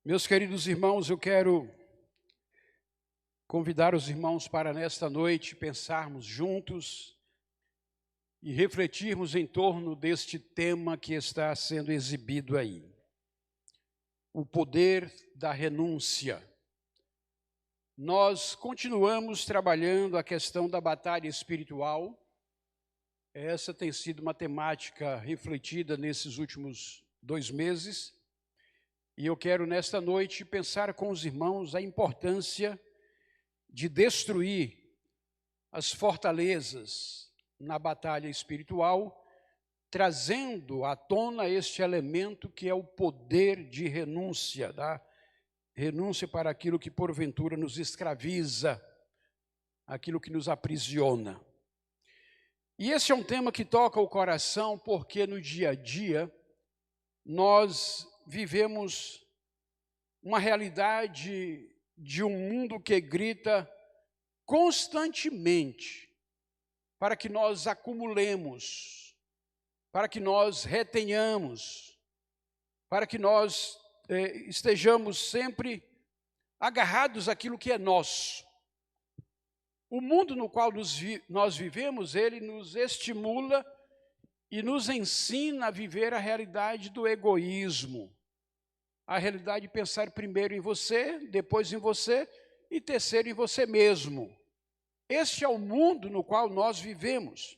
Meus queridos irmãos, eu quero convidar os irmãos para nesta noite pensarmos juntos e refletirmos em torno deste tema que está sendo exibido aí. O poder da renúncia. Nós continuamos trabalhando a questão da batalha espiritual. Essa tem sido uma temática refletida nesses últimos 2 meses. E eu quero, nesta noite, pensar com os irmãos a importância de destruir as fortalezas na batalha espiritual, trazendo à tona este elemento que é o poder de renúncia, tá? Renúncia para aquilo que porventura nos escraviza, aquilo que nos aprisiona. E esse é um tema que toca o coração, porque no dia a dia nós vivemos uma realidade de um mundo que grita constantemente para que nós acumulemos, para que nós retenhamos, para que nós estejamos sempre agarrados àquilo que é nosso. O mundo no qual nós vivemos, ele nos estimula e nos ensina a viver a realidade do egoísmo, a realidade de pensar primeiro em você, depois em você e terceiro em você mesmo. Este é o mundo no qual nós vivemos.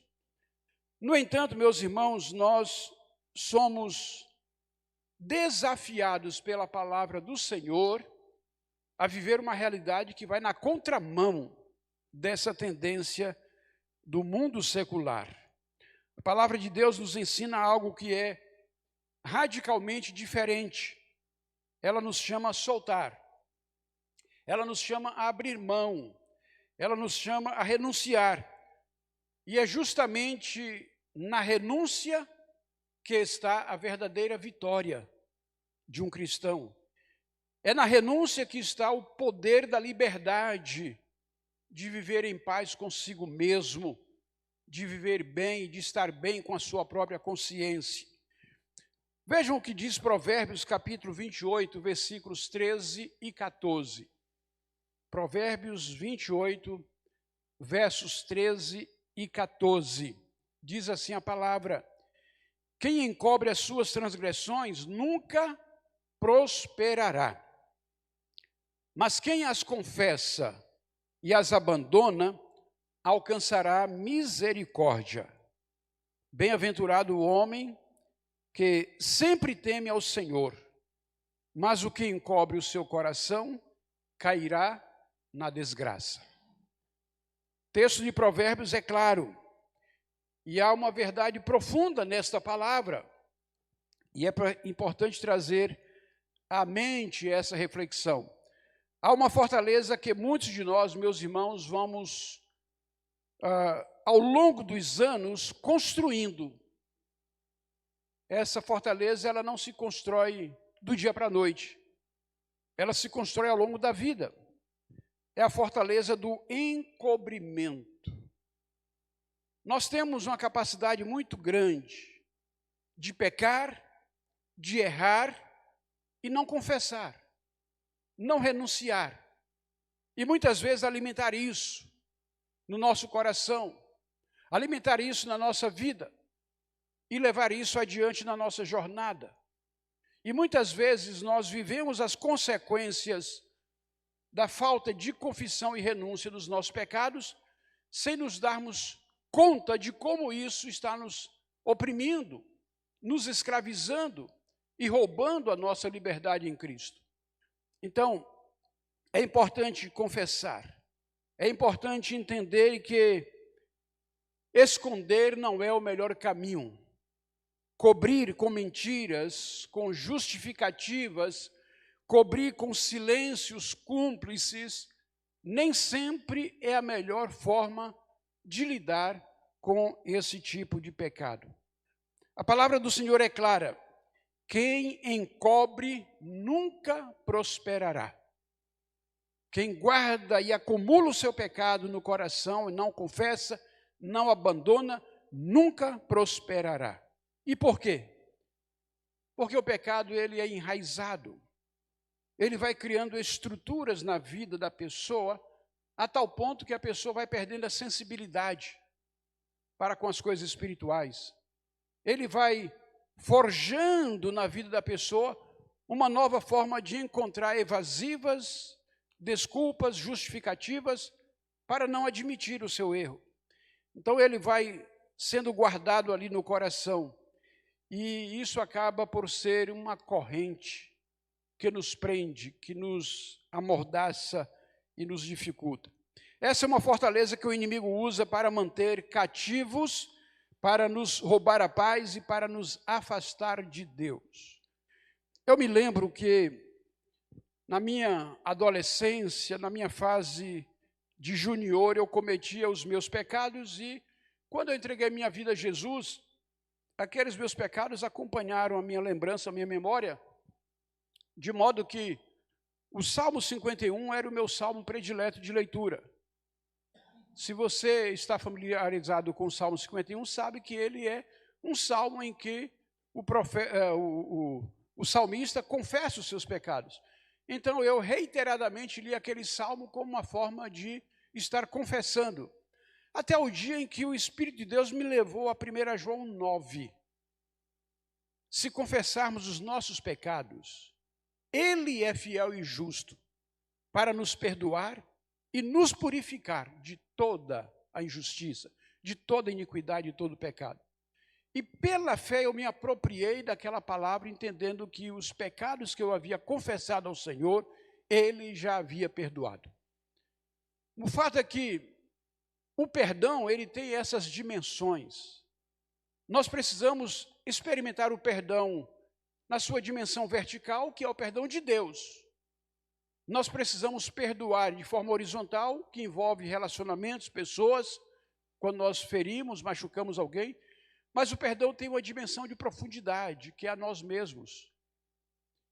No entanto, meus irmãos, nós somos desafiados pela palavra do Senhor a viver uma realidade que vai na contramão dessa tendência do mundo secular. A palavra de Deus nos ensina algo que é radicalmente diferente. Ela nos chama a soltar, ela nos chama a abrir mão, ela nos chama a renunciar. E é justamente na renúncia que está a verdadeira vitória de um cristão. É na renúncia que está o poder da liberdade de viver em paz consigo mesmo, de viver bem, de estar bem com a sua própria consciência. Vejam o que diz Provérbios capítulo 28, versículos 13 e 14. Provérbios 28, versos 13 e 14. Diz assim a palavra: quem encobre as suas transgressões nunca prosperará, mas quem as confessa e as abandona alcançará misericórdia. Bem-aventurado o homem que sempre teme ao Senhor, mas o que encobre o seu coração cairá na desgraça. O texto de Provérbios é claro, e há uma verdade profunda nesta palavra, e é importante trazer à mente essa reflexão. Há uma fortaleza que muitos de nós, meus irmãos, vamos ao longo dos anos construindo. Essa fortaleza, ela não se constrói do dia para a noite. Ela se constrói ao longo da vida. É a fortaleza do encobrimento. Nós temos uma capacidade muito grande de pecar, de errar e não confessar, não renunciar. E muitas vezes alimentar isso no nosso coração, alimentar isso na nossa vida e levar isso adiante na nossa jornada. E muitas vezes nós vivemos as consequências da falta de confissão e renúncia dos nossos pecados, sem nos darmos conta de como isso está nos oprimindo, nos escravizando e roubando a nossa liberdade em Cristo. Então, é importante confessar, é importante entender que esconder não é o melhor caminho. Cobrir com mentiras, com justificativas, cobrir com silêncios cúmplices, nem sempre é a melhor forma de lidar com esse tipo de pecado. A palavra do Senhor é clara: quem encobre nunca prosperará. Quem guarda e acumula o seu pecado no coração e não confessa, não abandona, nunca prosperará. E por quê? Porque o pecado, ele é enraizado. ele vai criando estruturas na vida da pessoa, a tal ponto que a pessoa vai perdendo a sensibilidade para com as coisas espirituais. Ele vai forjando na vida da pessoa uma nova forma de encontrar evasivas, desculpas, justificativas, para não admitir o seu erro. Então ele vai sendo guardado ali no coração, e isso acaba por ser uma corrente que nos prende, que nos amordaça e nos dificulta. Essa é uma fortaleza que o inimigo usa para manter cativos, para nos roubar a paz e para nos afastar de Deus. Eu me lembro que na minha adolescência, na minha fase de junior, eu cometia os meus pecados, e quando eu entreguei minha vida a Jesus, aqueles meus pecados acompanharam a minha lembrança, a minha memória, de modo que o Salmo 51 era o meu salmo predileto de leitura. Se você está familiarizado com o Salmo 51, sabe que ele é um salmo em que o salmista confessa os seus pecados. Então eu reiteradamente li aquele salmo como uma forma de estar confessando, até o dia em que o Espírito de Deus me levou a 1 João 9. Se confessarmos os nossos pecados, Ele é fiel e justo para nos perdoar e nos purificar de toda a injustiça, de toda a iniquidade e todo o pecado. E pela fé eu me apropriei daquela palavra, entendendo que os pecados que eu havia confessado ao Senhor, Ele já havia perdoado. O fato é que o perdão, ele tem essas dimensões. Nós precisamos experimentar o perdão na sua dimensão vertical, que é o perdão de Deus. Nós precisamos perdoar de forma horizontal, que envolve relacionamentos, pessoas, quando nós ferimos, machucamos alguém. Mas o perdão tem uma dimensão de profundidade, que é a nós mesmos.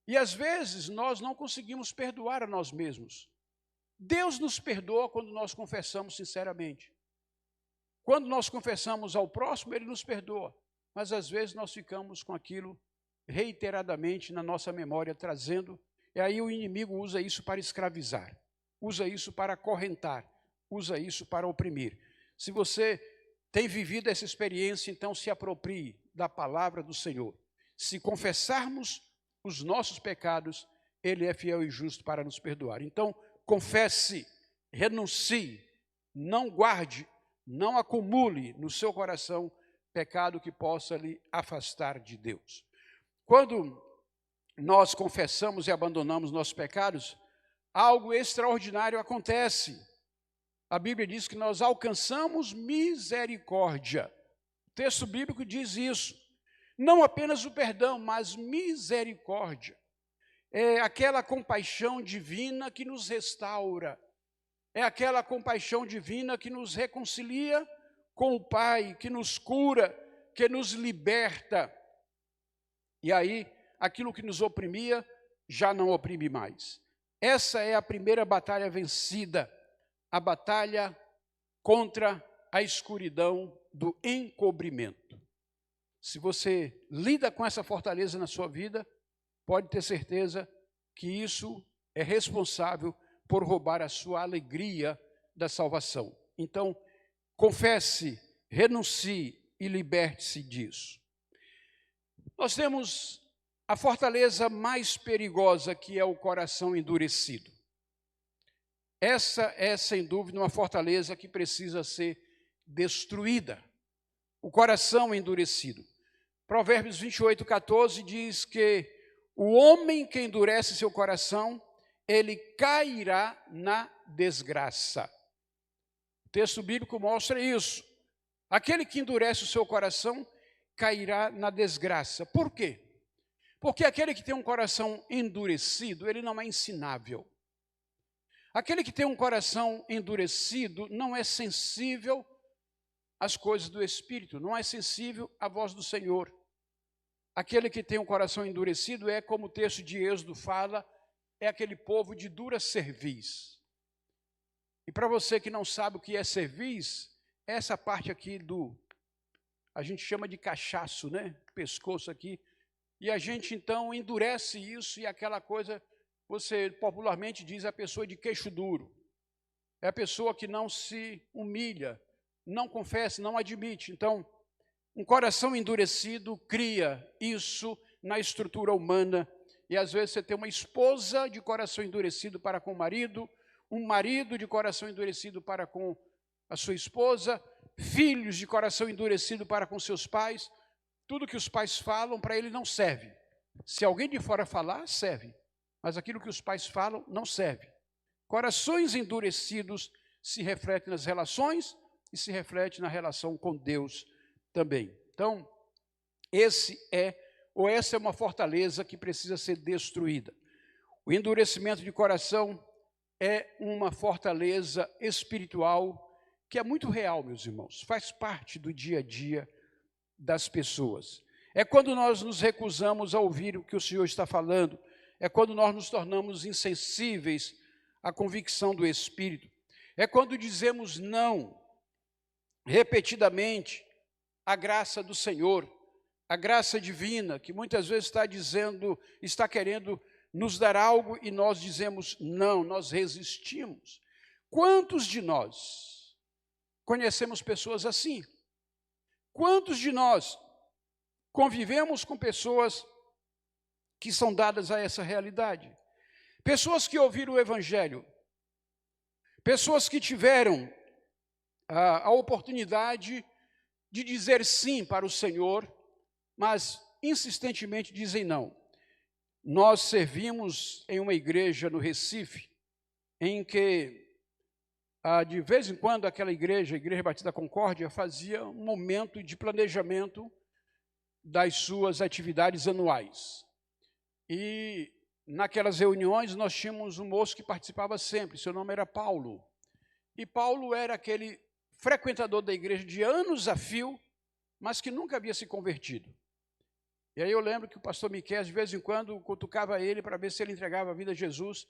E às vezes nós não conseguimos perdoar a nós mesmos. Deus nos perdoa quando nós confessamos sinceramente. Quando nós confessamos ao próximo, Ele nos perdoa. Mas às vezes nós ficamos com aquilo reiteradamente na nossa memória, trazendo, e aí o inimigo usa isso para escravizar, usa isso para acorrentar, usa isso para oprimir. Se você tem vivido essa experiência, então se aproprie da palavra do Senhor. Se confessarmos os nossos pecados, Ele é fiel e justo para nos perdoar. Então, confesse, renuncie, não guarde, não acumule no seu coração pecado que possa lhe afastar de Deus. Quando nós confessamos e abandonamos nossos pecados, algo extraordinário acontece. A Bíblia diz que nós alcançamos misericórdia. O texto bíblico diz isso. Não apenas o perdão, mas misericórdia. É aquela compaixão divina que nos restaura. É aquela compaixão divina que nos reconcilia com o Pai, que nos cura, que nos liberta. E aí, aquilo que nos oprimia, já não oprime mais. Essa é a primeira batalha vencida, a batalha contra a escuridão do encobrimento. Se você lida com essa fortaleza na sua vida, pode ter certeza que isso é responsável por roubar a sua alegria da salvação. Então, confesse, renuncie e liberte-se disso. Nós temos a fortaleza mais perigosa, que é o coração endurecido. Essa é, sem dúvida, uma fortaleza que precisa ser destruída. O coração endurecido. Provérbios 28:14 diz que o homem que endurece seu coração, ele cairá na desgraça. O texto bíblico mostra isso. Aquele que endurece o seu coração, cairá na desgraça. Por quê? Porque aquele que tem um coração endurecido, ele não é ensinável. Aquele que tem um coração endurecido não é sensível às coisas do Espírito, não é sensível à voz do Senhor. Aquele que tem um coração endurecido é, como o texto de Êxodo fala, é aquele povo de dura cerviz. E para você que não sabe o que é cerviz, essa parte aqui a gente chama de cachaço, né? Pescoço aqui. E a gente então endurece isso e aquela coisa você popularmente diz a pessoa de queixo duro. É a pessoa que não se humilha, não confessa, não admite. Então, um coração endurecido cria isso na estrutura humana. E às vezes você tem uma esposa de coração endurecido para com o marido, um marido de coração endurecido para com a sua esposa, filhos de coração endurecido para com seus pais. Tudo que os pais falam para ele não serve. Se alguém de fora falar, serve. Mas aquilo que os pais falam não serve. Corações endurecidos se refletem nas relações e se refletem na relação com Deus também. Então, essa é uma fortaleza que precisa ser destruída. O endurecimento de coração é uma fortaleza espiritual que é muito real, meus irmãos. Faz parte do dia a dia das pessoas. É quando nós nos recusamos a ouvir o que o Senhor está falando. É quando nós nos tornamos insensíveis à convicção do Espírito. É quando dizemos não repetidamente à graça do Senhor, à graça divina, que muitas vezes está querendo nos dar algo e nós dizemos não, nós resistimos. Quantos de nós conhecemos pessoas assim? Quantos de nós convivemos com pessoas que são dadas a essa realidade? Pessoas que ouviram o Evangelho, pessoas que tiveram a oportunidade de dizer sim para o Senhor, mas insistentemente dizem não. Nós servimos em uma igreja no Recife, em que de vez em quando aquela igreja, a Igreja Batista Concórdia, fazia um momento de planejamento das suas atividades anuais. E naquelas reuniões nós tínhamos um moço que participava sempre, seu nome era Paulo. E Paulo era aquele frequentador da igreja de anos a fio, mas que nunca havia se convertido. E aí eu lembro que o pastor Miquel, de vez em quando, cutucava ele para ver se ele entregava a vida a Jesus.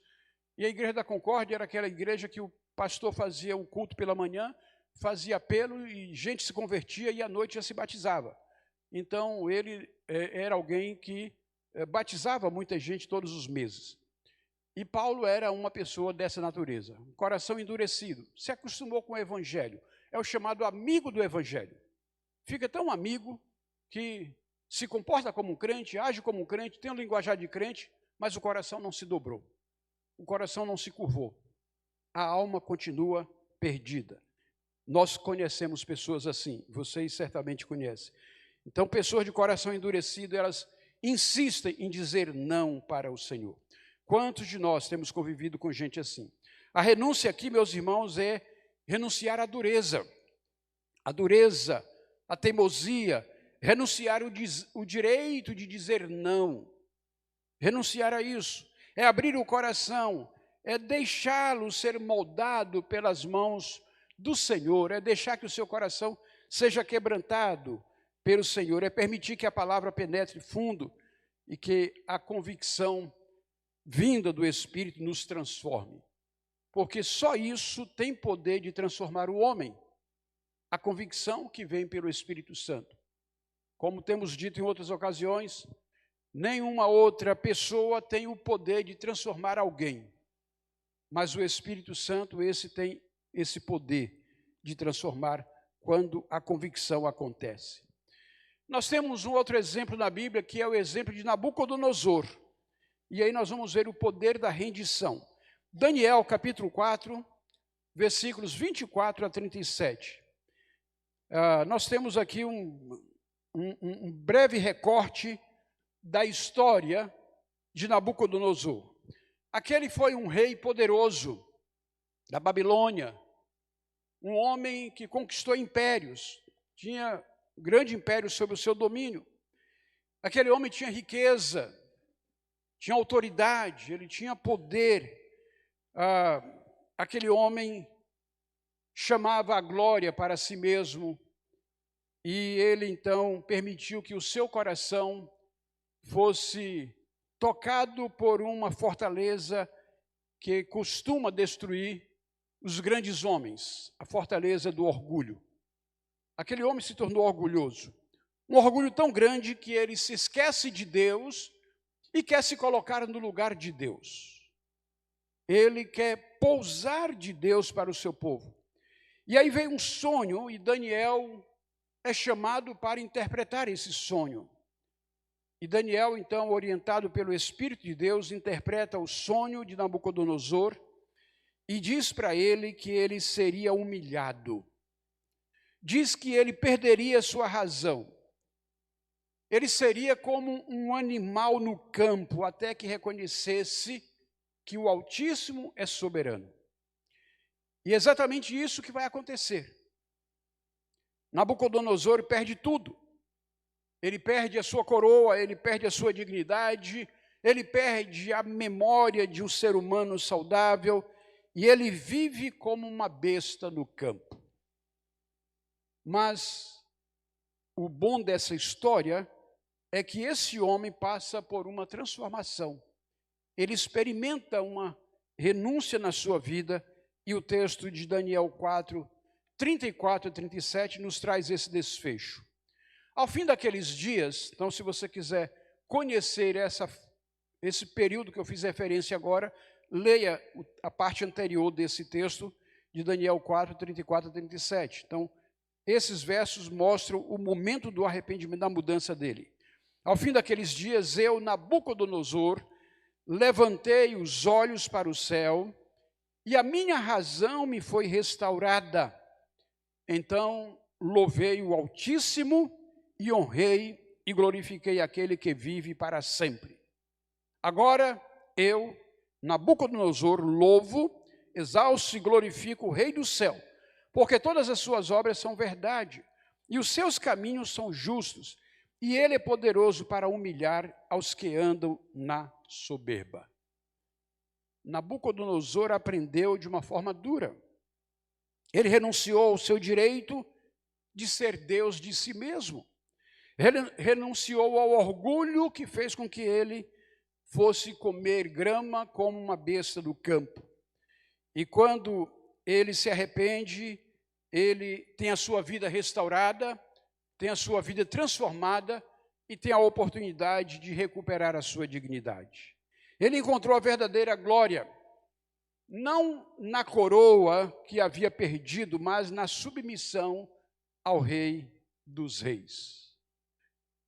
E a Igreja da Concórdia era aquela igreja que o pastor fazia um culto pela manhã, fazia apelo e gente se convertia e à noite já se batizava. Então ele era alguém que batizava muita gente todos os meses. E Paulo era uma pessoa dessa natureza, um coração endurecido, se acostumou com o Evangelho, é o chamado amigo do Evangelho. Fica tão amigo que se comporta como um crente, age como um crente, tem um linguajar de crente, mas o coração não se dobrou, o coração não se curvou, a alma continua perdida. Nós conhecemos pessoas assim, vocês certamente conhecem. Então, pessoas de coração endurecido, elas insistem em dizer não para o Senhor. Quantos de nós temos convivido com gente assim? A renúncia aqui, meus irmãos, é renunciar à dureza, a teimosia, renunciar o direito de dizer não, renunciar a isso, é abrir o coração, é deixá-lo ser moldado pelas mãos do Senhor, é deixar que o seu coração seja quebrantado pelo Senhor, é permitir que a palavra penetre fundo e que a convicção vinda do Espírito nos transforme. Porque só isso tem poder de transformar o homem, a convicção que vem pelo Espírito Santo. Como temos dito em outras ocasiões, nenhuma outra pessoa tem o poder de transformar alguém, mas o Espírito Santo, esse tem esse poder de transformar quando a convicção acontece. Nós temos um outro exemplo na Bíblia, que é o exemplo de Nabucodonosor. E aí nós vamos ver o poder da rendição. Daniel, capítulo 4, versículos 24 a 37. Nós temos aqui um breve recorte da história de Nabucodonosor. Aquele foi um rei poderoso da Babilônia, um homem que conquistou impérios, tinha um grande império sob o seu domínio. Aquele homem tinha riqueza, tinha autoridade, ele tinha poder. Aquele homem chamava a glória para si mesmo e ele então permitiu que o seu coração fosse tocado por uma fortaleza que costuma destruir os grandes homens, a fortaleza do orgulho. Aquele homem se tornou orgulhoso, um orgulho tão grande que ele se esquece de Deus e quer se colocar no lugar de Deus. ele quer pousar de Deus para o seu povo. E aí vem um sonho, e Daniel é chamado para interpretar esse sonho. E Daniel, então, orientado pelo Espírito de Deus, interpreta o sonho de Nabucodonosor e diz para ele que ele seria humilhado. Diz que ele perderia sua razão. Ele seria como um animal no campo, até que reconhecesse que o Altíssimo é soberano. E é exatamente isso que vai acontecer. Nabucodonosor perde tudo. Ele perde a sua coroa, ele perde a sua dignidade, ele perde a memória de um ser humano saudável, e ele vive como uma besta no campo. Mas o bom dessa história é que esse homem passa por uma transformação. Ele experimenta uma renúncia na sua vida, e o texto de Daniel 4, 34 e 37 nos traz esse desfecho. Ao fim daqueles dias, então se você quiser conhecer esse período que eu fiz referência agora, leia a parte anterior desse texto de Daniel 4, 34 e 37. Então, esses versos mostram o momento do arrependimento, da mudança dele. Ao fim daqueles dias, eu, Nabucodonosor, levantei os olhos para o céu, e a minha razão me foi restaurada. Então, louvei o Altíssimo, e honrei e glorifiquei aquele que vive para sempre. Agora, eu, Nabucodonosor, louvo, exalço e glorifico o Rei do céu, porque todas as suas obras são verdade, e os seus caminhos são justos, e ele é poderoso para humilhar aos que andam na soberba. Nabucodonosor aprendeu de uma forma dura. Ele renunciou ao seu direito de ser Deus de si mesmo. Renunciou ao orgulho que fez com que ele fosse comer grama como uma besta do campo. E quando ele se arrepende, ele tem a sua vida restaurada, tem a sua vida transformada e tem a oportunidade de recuperar a sua dignidade. Ele encontrou a verdadeira glória, não na coroa que havia perdido, mas na submissão ao Rei dos Reis.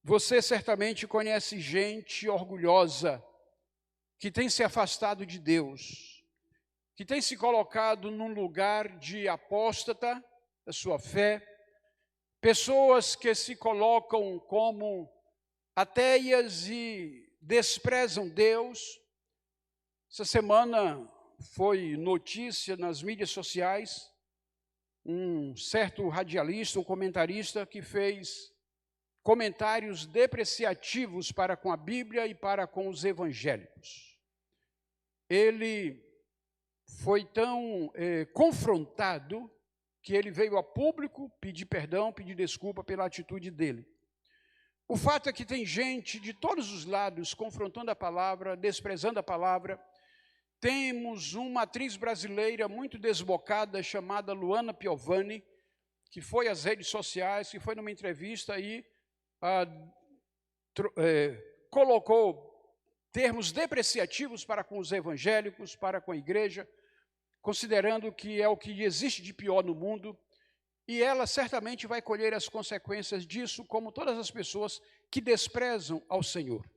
Você certamente conhece gente orgulhosa que tem se afastado de Deus, que tem se colocado num lugar de apóstata da sua fé, pessoas que se colocam como ateias e desprezam Deus. Essa semana foi notícia nas mídias sociais, um certo radialista, um comentarista que fez comentários depreciativos para com a Bíblia e para com os evangélicos. Ele foi tão confrontado que ele veio a público pedir perdão, pedir desculpa pela atitude dele. O fato é que tem gente de todos os lados confrontando a palavra, desprezando a palavra. Temos uma atriz brasileira muito desbocada chamada Luana Piovani, que foi às redes sociais, que foi numa entrevista e colocou termos depreciativos para com os evangélicos, para com a igreja, considerando que é o que existe de pior no mundo, e ela certamente vai colher as consequências disso, como todas as pessoas que desprezam ao Senhor.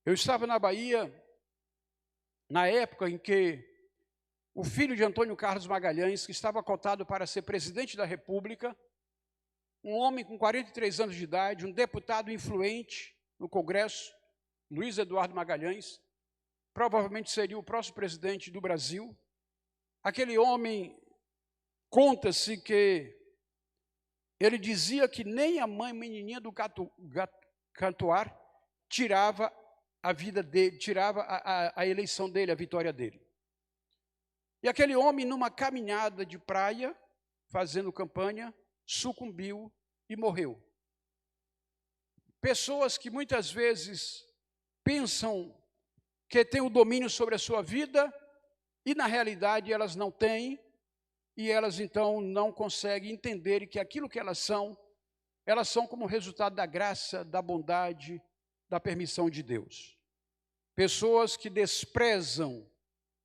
Eu estava na Bahia, na época em que o filho de Antônio Carlos Magalhães, que estava cotado para ser presidente da República, um homem com 43 anos de idade, um deputado influente no Congresso, Luiz Eduardo Magalhães, provavelmente seria o próximo presidente do Brasil. Aquele homem, conta-se que ele dizia que nem a mãe menininha do Cantuar tirava a vida dele, tirava a eleição dele, a vitória dele. E aquele homem, numa caminhada de praia, fazendo campanha, sucumbiu e morreu. Pessoas que muitas vezes pensam que têm o domínio sobre a sua vida e, na realidade, elas não têm, e elas, então, não conseguem entender que aquilo que elas são como resultado da graça, da bondade, da permissão de Deus. Pessoas que desprezam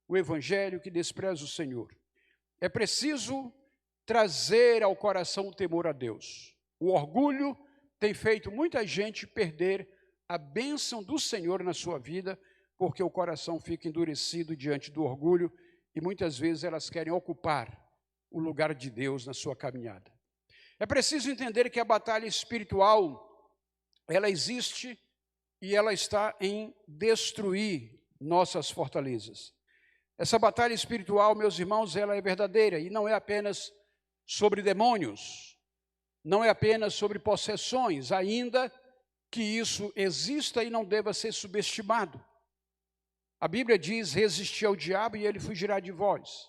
o Evangelho, que despreza o Senhor. É preciso trazer ao coração o temor a Deus. O orgulho tem feito muita gente perder a bênção do Senhor na sua vida, porque o coração fica endurecido diante do orgulho e muitas vezes elas querem ocupar o lugar de Deus na sua caminhada. É preciso entender que a batalha espiritual, ela existe e ela está em destruir nossas fortalezas. Essa batalha espiritual, meus irmãos, ela é verdadeira e não é apenas sobre demônios, não é apenas sobre possessões, ainda que isso exista e não deva ser subestimado. A Bíblia diz, resistir ao diabo e ele fugirá de vós.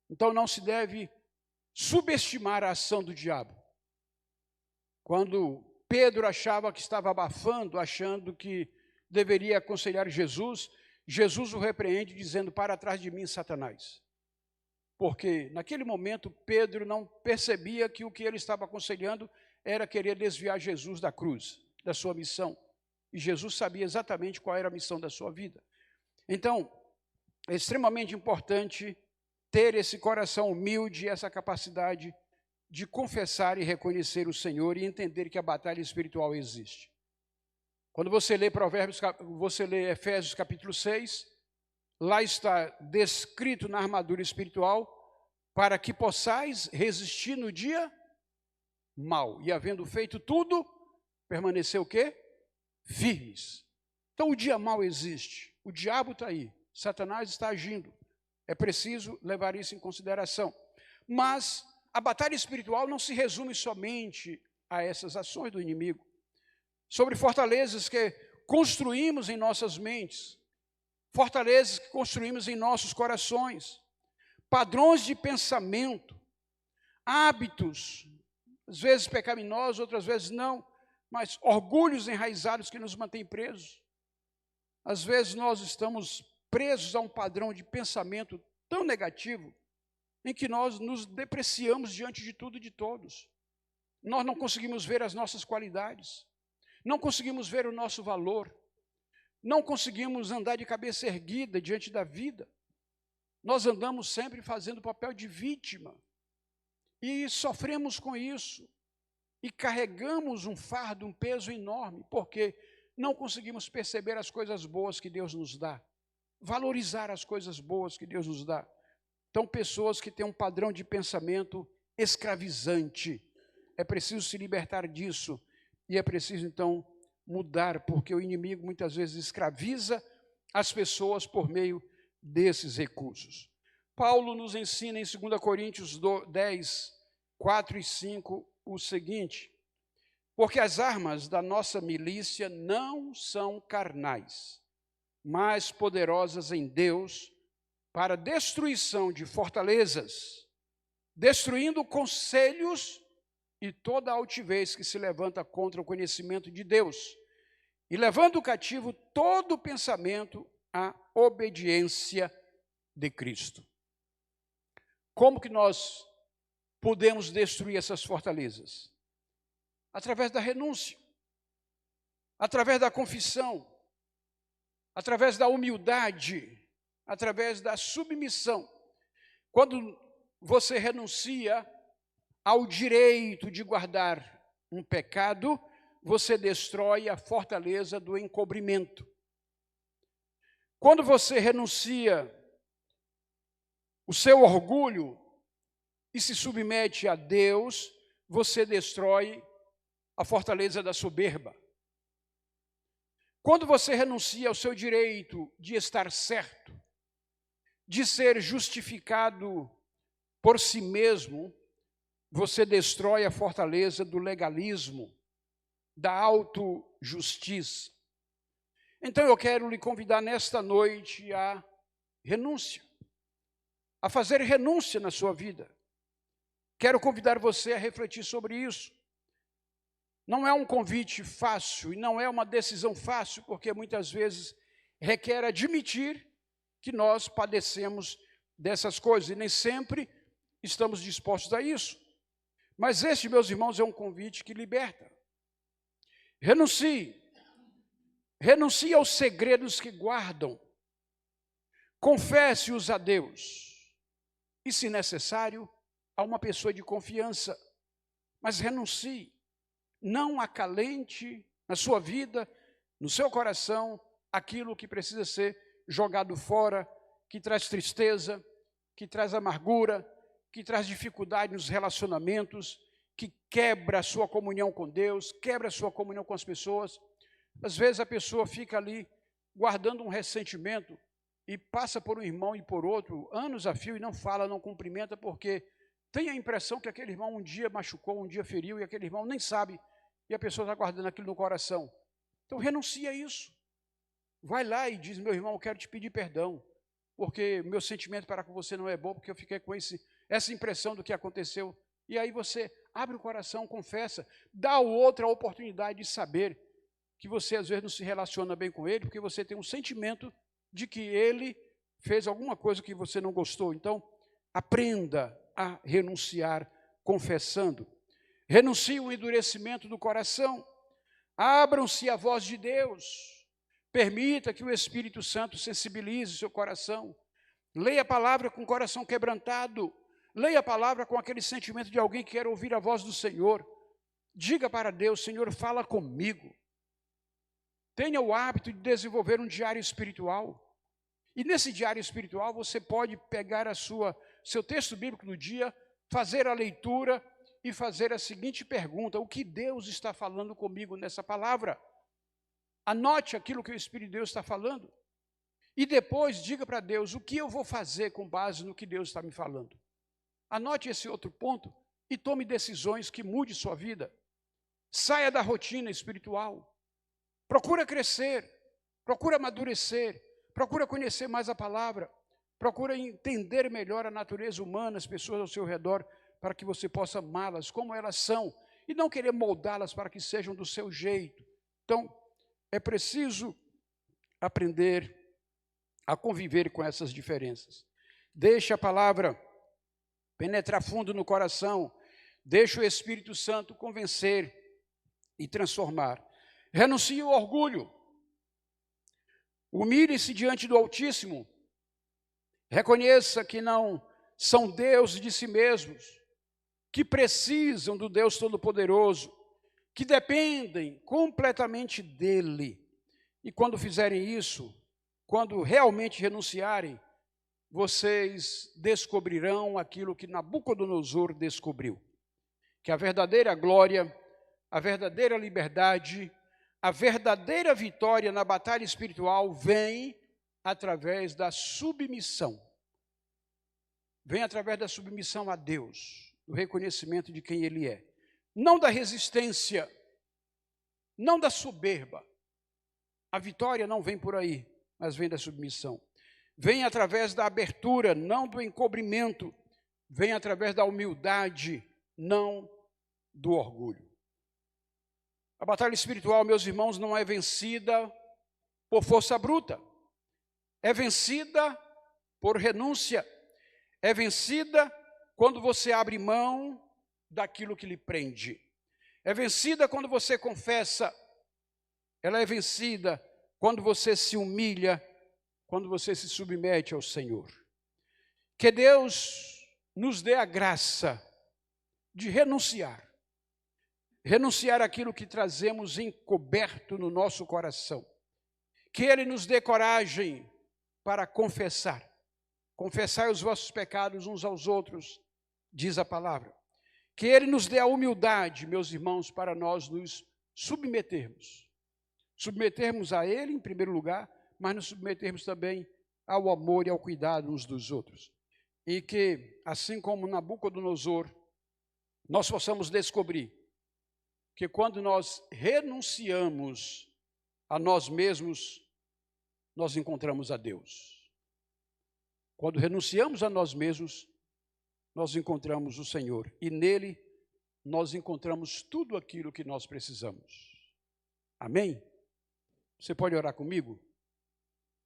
Então não se deve subestimar a ação do diabo. Quando Pedro achava que estava abafando, achando que deveria aconselhar Jesus, Jesus o repreende dizendo, para trás de mim, Satanás. Porque naquele momento Pedro não percebia que o que ele estava aconselhando era querer desviar Jesus da cruz, da sua missão. E Jesus sabia exatamente qual era a missão da sua vida. Então, é extremamente importante ter esse coração humilde, essa capacidade de confessar e reconhecer o Senhor e entender que a batalha espiritual existe. Quando você lê Efésios capítulo 6, lá está descrito na armadura espiritual, para que possais resistir no dia mau. E havendo feito tudo, permanecer o quê? Firmes. Então o dia mau existe, o diabo está aí, Satanás está agindo. É preciso levar isso em consideração. Mas a batalha espiritual não se resume somente a essas ações do inimigo. Sobre fortalezas que construímos em nossas mentes, fortalezas que construímos em nossos corações, padrões de pensamento, hábitos, às vezes pecaminosos, outras vezes não, mas orgulhos enraizados que nos mantêm presos. Às vezes nós estamos presos a um padrão de pensamento tão negativo, em que nós nos depreciamos diante de tudo e de todos. Nós não conseguimos ver as nossas qualidades, não conseguimos ver o nosso valor, não conseguimos andar de cabeça erguida diante da vida. Nós andamos sempre fazendo o papel de vítima e sofremos com isso e carregamos um fardo, um peso enorme, porque não conseguimos perceber as coisas boas que Deus nos dá, valorizar as coisas boas que Deus nos dá. Então, pessoas que têm um padrão de pensamento escravizante, é preciso se libertar disso e é preciso, então, mudar, porque o inimigo muitas vezes escraviza as pessoas por meio desses recursos. Paulo nos ensina em 2 Coríntios 10, 4 e 5 o seguinte: porque as armas da nossa milícia não são carnais, mas poderosas em Deus para a destruição de fortalezas, destruindo conselhos e toda altivez que se levanta contra o conhecimento de Deus, e levando cativo todo pensamento à obediência de Cristo. Como que nós podemos destruir essas fortalezas? Através da renúncia, através da confissão, através da humildade, através da submissão. Quando você renuncia ao direito de guardar um pecado, você destrói a fortaleza do encobrimento. Quando você renuncia o seu orgulho e se submete a Deus, você destrói a fortaleza da soberba. Quando você renuncia ao seu direito de estar certo, de ser justificado por si mesmo, você destrói a fortaleza do legalismo, da autojustiça. Então eu quero lhe convidar nesta noite a renúncia, a fazer renúncia na sua vida. Quero convidar você a refletir sobre isso. Não é um convite fácil e não é uma decisão fácil, porque muitas vezes requer admitir que nós padecemos dessas coisas e nem sempre estamos dispostos a isso. Mas este, meus irmãos, é um convite que liberta. Renuncie. Renuncie aos segredos que guardam. confesse-os a Deus. E, se necessário, a uma pessoa de confiança. Mas renuncie. Não acalente na sua vida, no seu coração, aquilo que precisa ser jogado fora, que traz tristeza, que traz amargura, que traz dificuldade nos relacionamentos, que quebra a sua comunhão com Deus, quebra a sua comunhão com as pessoas. Às vezes a pessoa fica ali guardando um ressentimento e passa por um irmão e por outro, anos a fio, e não fala, não cumprimenta, porque tem a impressão que aquele irmão um dia machucou, um dia feriu, e aquele irmão nem sabe, e a pessoa está guardando aquilo no coração. Então renuncia a isso. Vai lá e diz: meu irmão, eu quero te pedir perdão, porque meu sentimento para com você não é bom, porque eu fiquei com essa impressão do que aconteceu. E aí você abre o coração, confessa, dá ao outro a oportunidade de saber que você às vezes não se relaciona bem com ele, porque você tem um sentimento de que ele fez alguma coisa que você não gostou. Então, aprenda a renunciar confessando. Renuncie o endurecimento do coração. Abram-se à voz de Deus. Permita que o Espírito Santo sensibilize o seu coração. Leia a palavra com o coração quebrantado. Leia a palavra com aquele sentimento de alguém que quer ouvir a voz do Senhor. Diga para Deus: Senhor, fala comigo. Tenha o hábito de desenvolver um diário espiritual. E nesse diário espiritual você pode pegar seu texto bíblico do dia, fazer a leitura e fazer a seguinte pergunta: o que Deus está falando comigo nessa palavra? Anote aquilo que o Espírito de Deus está falando. E depois diga para Deus: o que eu vou fazer com base no que Deus está me falando? Anote esse outro ponto e tome decisões que mude sua vida. Saia da rotina espiritual. Procura crescer, procura amadurecer, procura conhecer mais a palavra, procura entender melhor a natureza humana, as pessoas ao seu redor, para que você possa amá-las como elas são e não querer moldá-las para que sejam do seu jeito. Então, é preciso aprender a conviver com essas diferenças. Deixe a palavra penetrar fundo no coração, deixe o Espírito Santo convencer e transformar. Renuncie o orgulho. Humilhe-se diante do Altíssimo. Reconheça que não são deuses de si mesmos, que precisam do Deus Todo-Poderoso, que dependem completamente dEle. E quando fizerem isso, quando realmente renunciarem, vocês descobrirão aquilo que Nabucodonosor descobriu: que a verdadeira glória, a verdadeira liberdade, a verdadeira vitória na batalha espiritual vem através da submissão. Vem através da submissão a Deus, do reconhecimento de quem Ele é. Não da resistência, não da soberba. A vitória não vem por aí, mas vem da submissão. Vem através da abertura, não do encobrimento. Vem através da humildade, não do orgulho. A batalha espiritual, meus irmãos, não é vencida por força bruta. É vencida por renúncia. É vencida quando você abre mão daquilo que lhe prende. É vencida quando você confessa. Ela é vencida quando você se humilha, quando você se submete ao Senhor. Que Deus nos dê a graça de renunciar. Renunciar àquilo que trazemos encoberto no nosso coração. Que Ele nos dê coragem para confessar. Confessai os vossos pecados uns aos outros, diz a palavra. Que Ele nos dê a humildade, meus irmãos, para nós nos submetermos. Submetermos a Ele em primeiro lugar, mas nos submetermos também ao amor e ao cuidado uns dos outros. E que, assim como Nabucodonosor, nós possamos descobrir que quando nós renunciamos a nós mesmos, nós encontramos a Deus. Quando renunciamos a nós mesmos, nós encontramos o Senhor. E nele, nós encontramos tudo aquilo que nós precisamos. Amém? Você pode orar comigo?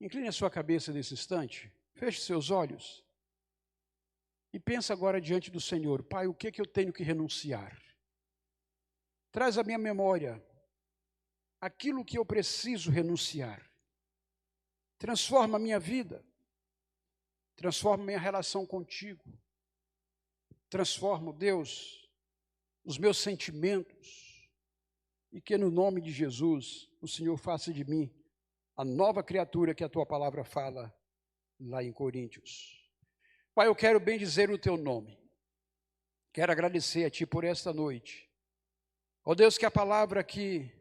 Incline a sua cabeça nesse instante. Feche seus olhos. E pensa agora diante do Senhor. Pai, o que é que eu tenho que renunciar? Traz à minha memória aquilo que eu preciso renunciar. Transforma a minha vida. Transforma minha relação contigo. Transforma, Deus, os meus sentimentos. E que no nome de Jesus, o Senhor faça de mim a nova criatura que a tua palavra fala lá em Coríntios. Pai, eu quero bendizer o teu nome. Quero agradecer a ti por esta noite. Ó Deus, que a palavra aqui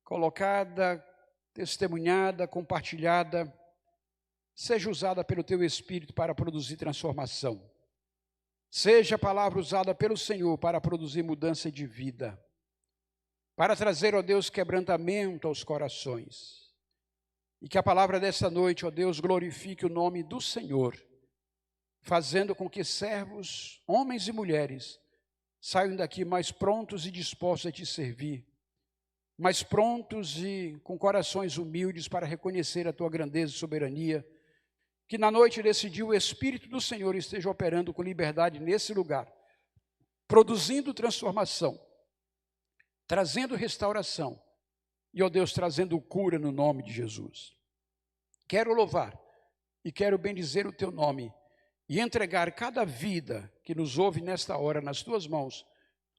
colocada, testemunhada, compartilhada, seja usada pelo teu Espírito para produzir transformação. Seja a palavra usada pelo Senhor para produzir mudança de vida. Para trazer, ó Deus, quebrantamento aos corações. E que a palavra desta noite, ó Deus, glorifique o nome do Senhor, fazendo com que servos, homens e mulheres, saiam daqui mais prontos e dispostos a te servir, mais prontos e com corações humildes para reconhecer a tua grandeza e soberania. Que na noite desse dia o Espírito do Senhor esteja operando com liberdade nesse lugar, produzindo transformação, trazendo restauração e, ó Deus, trazendo cura no nome de Jesus. Quero louvar e quero bendizer o teu nome e entregar cada vida que nos ouve nesta hora nas tuas mãos,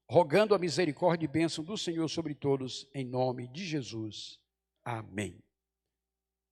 rogando a misericórdia e bênção do Senhor sobre todos, em nome de Jesus. Amém.